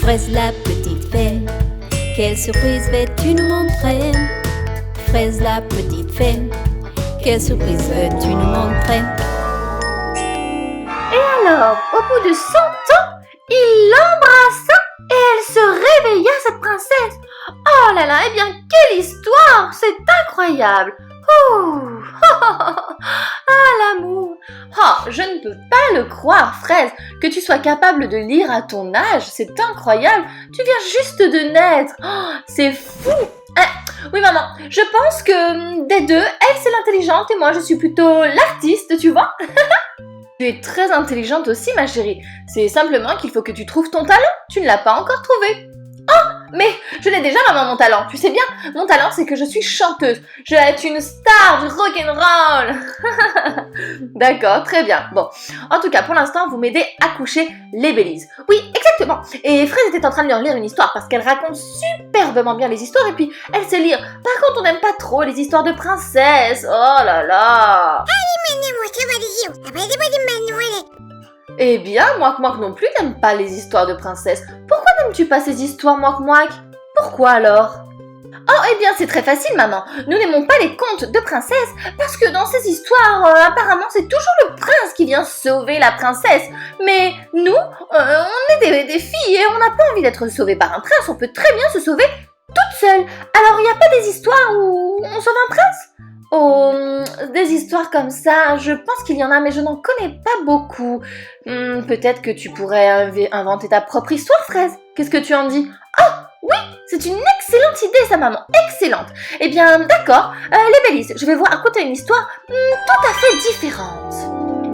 Fraise la petite fée, quelle surprise veux-tu nous montrer? Fraise la petite fée, quelle surprise veux-tu nous montrer? Et alors, au bout de 100 ans, il l'embrassa et elle se réveilla, cette princesse. Oh là là, eh bien, quelle histoire! C'est incroyable! Ouh. Ah, l'amour! Oh, je ne peux pas le croire, Fraise, que tu sois capable de lire à ton âge. C'est incroyable! Tu viens juste de naître. Oh, c'est fou! Oui, maman, je pense que des deux, elle c'est l'intelligente et moi je suis plutôt l'artiste, tu vois? Tu es très intelligente aussi, ma chérie. C'est simplement qu'il faut que tu trouves ton talent. Tu ne l'as pas encore trouvé. Oh, mais je l'ai déjà, maman, mon talent. Tu sais bien, mon talent, c'est que je suis chanteuse. Je vais être une star du rock'n'roll. D'accord, très bien. Bon, en tout cas, pour l'instant, vous m'aidez à coucher les Bélises. Oui, exactement. Et Fraise était en train de leur lire une histoire parce qu'elle raconte superbement bien les histoires et puis elle sait lire. Par contre, on n'aime pas trop les histoires de princesses. Oh là là. Eh bien, Mouak non plus n'aime pas les histoires de princesses. Pourquoi n'aimes-tu pas ces histoires, Mouak? Pourquoi alors? Oh, eh bien, c'est très facile, maman. Nous n'aimons pas les contes de princesses parce que dans ces histoires, apparemment, c'est toujours le prince qui vient sauver la princesse. Mais nous, on est des filles et on n'a pas envie d'être sauvées par un prince. On peut très bien se sauver toute seule. Alors, il n'y a pas des histoires où on sauve un prince? Oh, des histoires comme ça, je pense qu'il y en a, mais je n'en connais pas beaucoup. Peut-être que tu pourrais inventer ta propre histoire, Fraise. Qu'est-ce que tu en dis? Oh, oui, c'est une excellente idée, ça, maman. Excellente. Eh bien, d'accord. Les Bélises, je vais vous raconter une histoire tout à fait différente.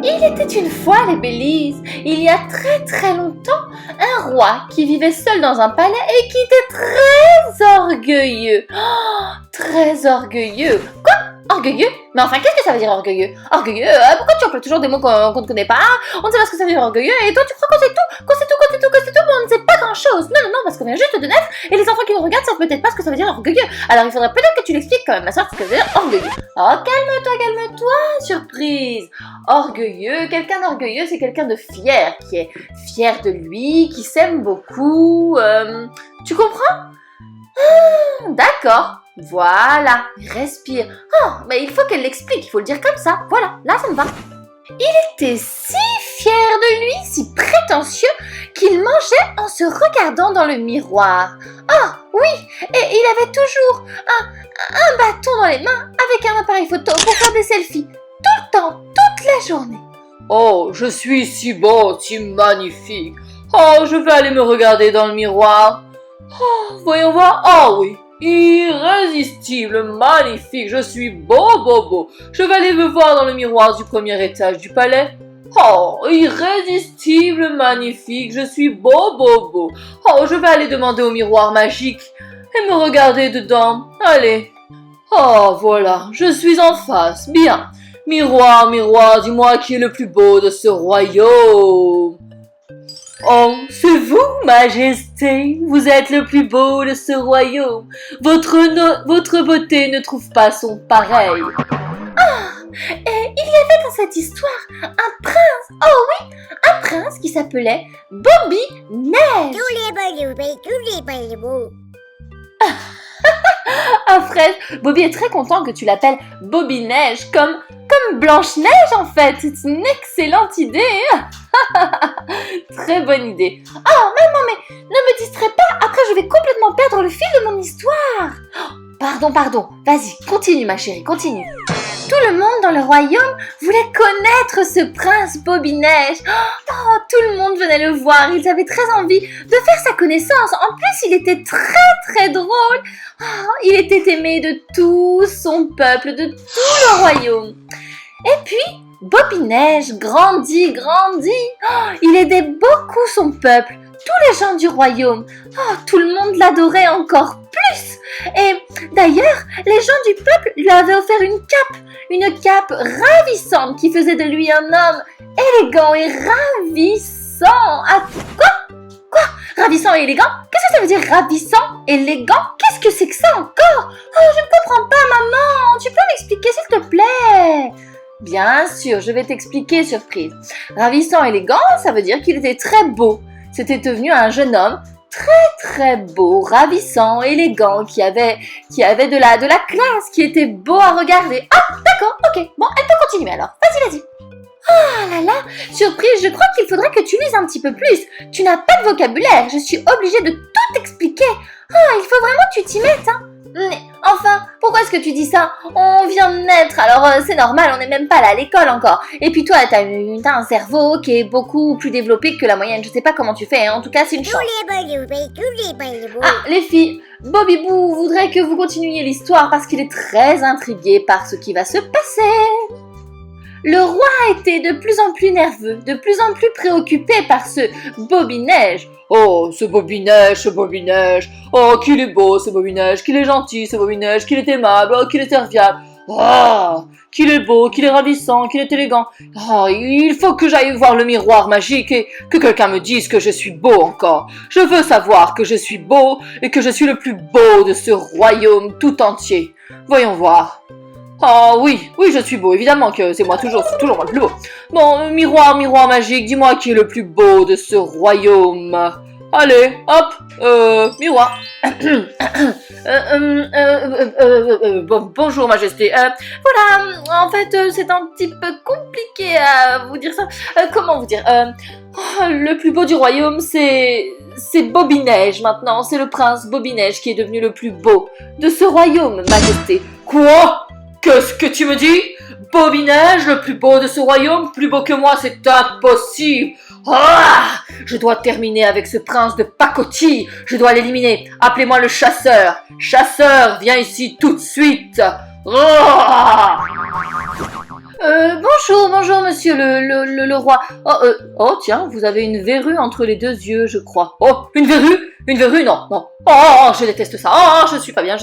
Il était une fois, les Bélises, il y a très très longtemps, un roi qui vivait seul dans un palais et qui était très orgueilleux. Oh, très orgueilleux. Quoi? Orgueilleux? Mais enfin, qu'est-ce que ça veut dire orgueilleux? Orgueilleux? Pourquoi tu emploies toujours des mots qu'on ne connaît pas? On ne sait pas ce que ça veut dire orgueilleux et toi tu crois qu'on sait tout, mais on ne sait pas grand-chose. Non, parce qu'on vient juste de naître et les enfants qui nous regardent savent peut-être pas ce que ça veut dire orgueilleux. Alors il faudrait peut-être que tu l'expliques quand même, ma soeur, ce que ça veut dire orgueilleux. Oh, calme-toi, surprise. Orgueilleux, quelqu'un d'orgueilleux, c'est quelqu'un de fier, qui est fier de lui, qui s'aime beaucoup. Tu comprends? D'accord. Voilà, respire. Oh, mais il faut qu'elle l'explique, il faut le dire comme ça. Voilà, là ça me va. Il était si fier de lui, si prétentieux, qu'il mangeait en se regardant dans le miroir. Ah, oui, et il avait toujours un bâton dans les mains avec un appareil photo pour faire des selfies. Tout le temps, toute la journée. Oh, je suis si beau, si magnifique. Oh, je vais aller me regarder dans le miroir. Oh, voyons voir. Oh oui. Irrésistible, magnifique, je suis beau. Je vais aller me voir dans le miroir du premier étage du palais. Oh, irrésistible, magnifique, je suis beau. Oh, je vais aller demander au miroir magique et me regarder dedans. Allez. Oh, voilà, je suis en face. Bien. Miroir, dis-moi qui est le plus beau de ce royaume. Oh, c'est vous, Majesté, vous êtes le plus beau de ce royaume. Votre beauté ne trouve pas son pareil. Ah, et il y avait dans cette histoire un prince, oh oui, un prince qui s'appelait Bobby Neige. Ah, Fraise, Bobby est très content que tu l'appelles Bobby Neige, comme Blanche-Neige en fait. C'est une excellente idée. Très bonne idée. Oh, maman, mais ne me distrais pas, après je vais complètement perdre le fil de mon histoire. Oh, pardon, vas-y, continue ma chérie, continue. Tout le monde dans le royaume voulait connaître ce prince Bobby Neige. Oh, tout le monde venait le voir, ils avaient très envie de faire sa connaissance. En plus, il était très drôle. Oh, il était aimé de tout son peuple, de tout le royaume. Et puis, Bobby Neige grandit. Oh, il aidait beaucoup son peuple, tous les gens du royaume. Oh, tout le monde l'adorait encore plus. Et d'ailleurs, les gens du peuple lui avaient offert une cape ravissante qui faisait de lui un homme élégant et ravissant. Ah, quoi? Ravissant et élégant? Qu'est-ce que ça veut dire ravissant, élégant? Qu'est-ce que c'est que ça encore? Oh, je ne comprends pas, maman. Tu peux m'expliquer s'il te plaît? Bien sûr, je vais t'expliquer, surprise. Ravissant, élégant, ça veut dire qu'il était très beau. C'était devenu un jeune homme très beau, ravissant, élégant, qui avait de la classe, qui était beau à regarder. Ah, d'accord, ok, bon, elle peut continuer alors. Vas-y. Oh là là, surprise, je crois qu'il faudrait que tu lises un petit peu plus. Tu n'as pas de vocabulaire, je suis obligée de tout expliquer. Ah, il faut vraiment que tu t'y mettes, hein. Mais enfin, pourquoi est-ce que tu dis ça? On vient de naître, alors c'est normal, on n'est même pas là à l'école encore. Et puis toi, t'as un cerveau qui est beaucoup plus développé que la moyenne. Je sais pas comment tu fais, hein. En tout cas, c'est une chance. Ah, les filles, Bobby Boo voudrait que vous continuiez l'histoire parce qu'il est très intrigué par ce qui va se passer. Le roi était de plus en plus nerveux, de plus en plus préoccupé par ce Bobby Neige. Oh, ce Bobby Neige. Oh, qu'il est beau, ce Bobby Neige, qu'il est gentil, ce Bobby Neige, qu'il est aimable, oh, qu'il est serviable. Ah, qu'il est beau, qu'il est ravissant, qu'il est élégant. Oh, il faut que j'aille voir le miroir magique et que quelqu'un me dise que je suis beau encore. Je veux savoir que je suis beau et que je suis le plus beau de ce royaume tout entier. Voyons voir. Ah oui, je suis beau, évidemment que c'est moi toujours moi le plus beau. Bon, miroir magique, dis-moi qui est le plus beau de ce royaume. Allez, hop, miroir. Bonjour Majesté. Voilà, en fait, c'est un petit peu compliqué à vous dire ça. Comment vous dire le plus beau du royaume, c'est Bobby Neige maintenant. C'est le prince Bobby Neige qui est devenu le plus beau de ce royaume, Majesté. Quoi? Qu'est-ce que tu me dis? Bobby Neige, le plus beau de ce royaume, plus beau que moi, c'est impossible. Ah! Je dois terminer avec ce prince de pacotille. Je dois l'éliminer. Appelez-moi le chasseur. Chasseur, viens ici tout de suite. Ah! Bonjour, monsieur le roi. Oh, tiens, vous avez une verrue entre les deux yeux, je crois. Oh, une verrue? Une verrue? Non. Oh, je déteste ça. Oh, je suis pas bien.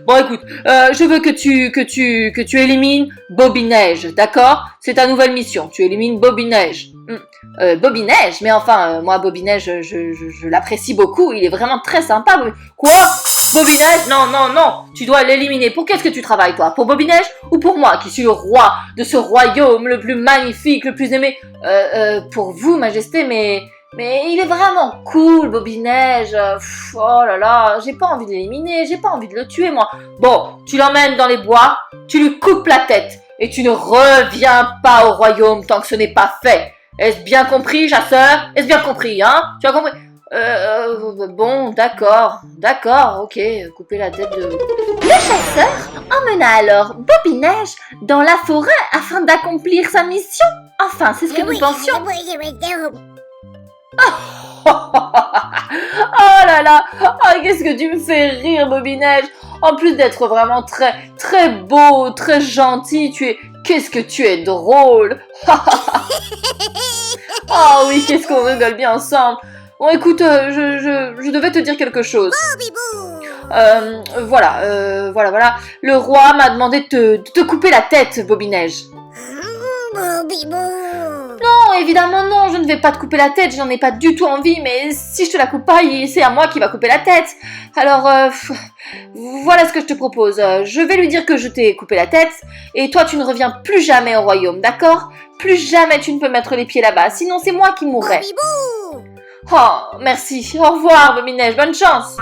Bon, écoute, je veux que tu élimines Bobby Neige, d'accord? C'est ta nouvelle mission. Tu élimines Bobby Neige. Bobby Neige? Mais enfin, moi, Bobby Neige, je l'apprécie beaucoup. Il est vraiment très sympa. Quoi? Bobby Neige? Non. Tu dois l'éliminer. Pour qu'est-ce que tu travailles, toi? Pour Bobby Neige ou pour moi, qui suis le roi de ce royaume le plus magnifique, le plus aimé? Pour vous, Majesté, mais il est vraiment cool, Bobby Neige. Oh là là, j'ai pas envie de l'éliminer, j'ai pas envie de le tuer, moi. Bon, tu l'emmènes dans les bois, tu lui coupes la tête, et tu ne reviens pas au royaume tant que ce n'est pas fait. Est-ce bien compris, chasseur? Est-ce bien compris, hein? Tu as compris? Bon, d'accord, ok, couper la tête de... Le chasseur emmena alors Bobby Neige dans la forêt afin d'accomplir sa mission. Enfin, c'est ce que nous pensions. Oh là là, qu'est-ce que tu me fais rire, Bobby Neige. En plus d'être vraiment très beau, très gentil, qu'est-ce que tu es drôle. Ah oui, qu'est-ce qu'on rigole bien ensemble. Bon, écoute, je devais te dire quelque chose. Voilà. Le roi m'a demandé de te couper la tête, Bobby Neige. Non, évidemment non, je ne vais pas te couper la tête, j'en ai pas du tout envie, mais si je te la coupe pas, c'est à moi qui va couper la tête. Alors, voilà ce que je te propose. Je vais lui dire que je t'ai coupé la tête, et toi tu ne reviens plus jamais au royaume, d'accord? Plus jamais tu ne peux mettre les pieds là-bas, sinon c'est moi qui mourrai. Oh, merci. Au revoir, Bobby Neige. Bonne chance.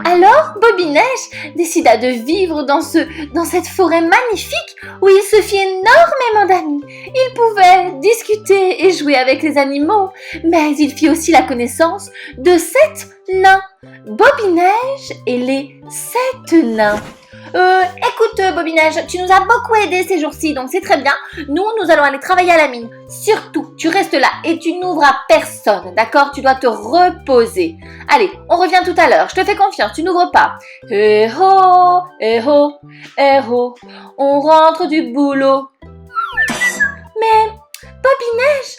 Alors, Bobby Neige décida de vivre dans cette forêt magnifique où il se fit énormément d'amis. Il pouvait discuter et jouer avec les animaux, mais il fit aussi la connaissance de 7 nains. Bobby Neige et les 7 nains. Écoute, Bobby Neige, tu nous as beaucoup aidé ces jours-ci, donc c'est très bien. Nous allons aller travailler à la mine. Surtout, tu restes là et tu n'ouvres à personne, d'accord? Tu dois te reposer. Allez, on revient tout à l'heure, je te fais confiance, tu n'ouvres pas. Eh ho, on rentre du boulot. Mais Bobby Neige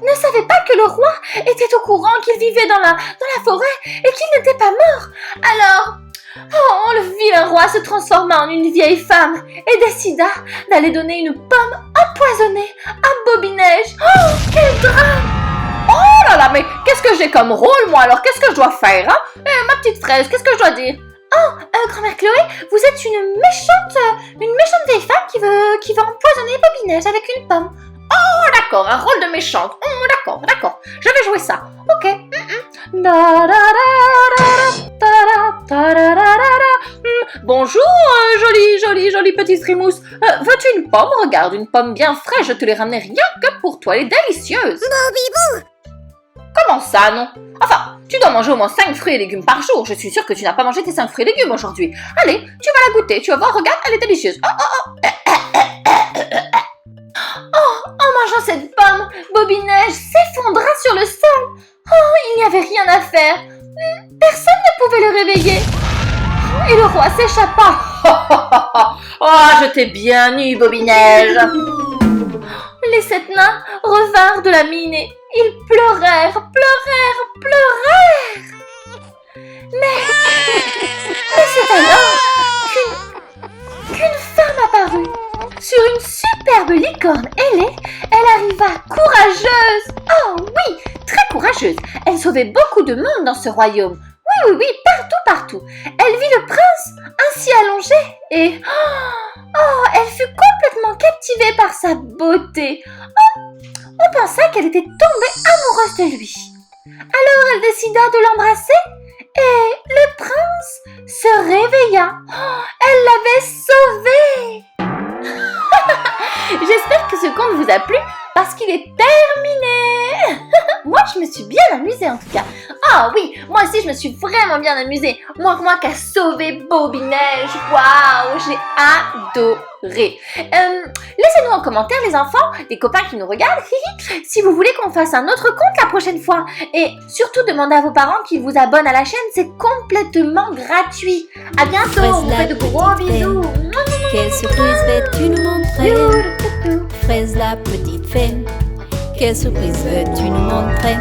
ne savait pas que le roi était au courant qu'il vivait dans la forêt et qu'il n'était pas mort. Alors... Oh, le vilain roi se transforma en une vieille femme et décida d'aller donner une pomme empoisonnée à Bobby Neige. Oh, quel drame! Oh là là, mais qu'est-ce que j'ai comme rôle, moi? Alors, qu'est-ce que je dois faire, hein? Ma petite fraise, qu'est-ce que je dois dire? Oh, grand-mère Chloé, vous êtes une méchante vieille femme qui veut empoisonner Bobby Neige avec une pomme. Oh, d'accord, un rôle de méchante. Oh, d'accord, je vais jouer ça. Ok. Bonjour, jolie petite Frimousse. Veux-tu une pomme? Regarde, une pomme bien fraîche, je te l'ai ramenée rien que pour toi, elle est délicieuse. Comment ça, non? Enfin, tu dois manger au moins 5 fruits et légumes par jour. Je suis sûre que tu n'as pas mangé tes 5 fruits et légumes aujourd'hui. Allez, tu vas la goûter, tu vas voir, regarde, elle est délicieuse. En mangeant cette pomme, Bobby-Neige s'effondra sur le sol. Oh, il n'y avait rien à faire. Personne ne pouvait le réveiller. Et le roi s'échappa. Oh, je t'ai bien eu, Bobby-Neige. Les 7 nains revinrent de la mine et ils pleurèrent. Mais c'est alors qu'une femme apparut. Sur une superbe licorne ailée, elle arriva courageuse. Oh oui, très courageuse. Elle sauvait beaucoup de monde dans ce royaume. Oui, partout. Elle vit le prince ainsi allongé et... elle fut complètement captivée par sa beauté. On pensa qu'elle était tombée amoureuse de lui. Alors elle décida de l'embrasser et le prince se réveilla. Elle l'avait sauvé. J'espère que ce conte vous a plu parce qu'il est terminé. Moi, je me suis bien amusée en tout cas. Ah oui, moi aussi, je me suis vraiment bien amusée. Moi qu'à sauver Bobby-Neige. Waouh, j'ai adoré. Laissez-nous en commentaire, les enfants, les copains qui nous regardent, si vous voulez qu'on fasse un autre conte la prochaine fois. Et surtout, demandez à vos parents qu'ils vous abonnent à la chaîne. C'est complètement gratuit. À bientôt. On vous fait de gros bisous. Quelle surprise veux-tu nous montrer? Fraise la petite fée, quelle surprise veux-tu nous montrer?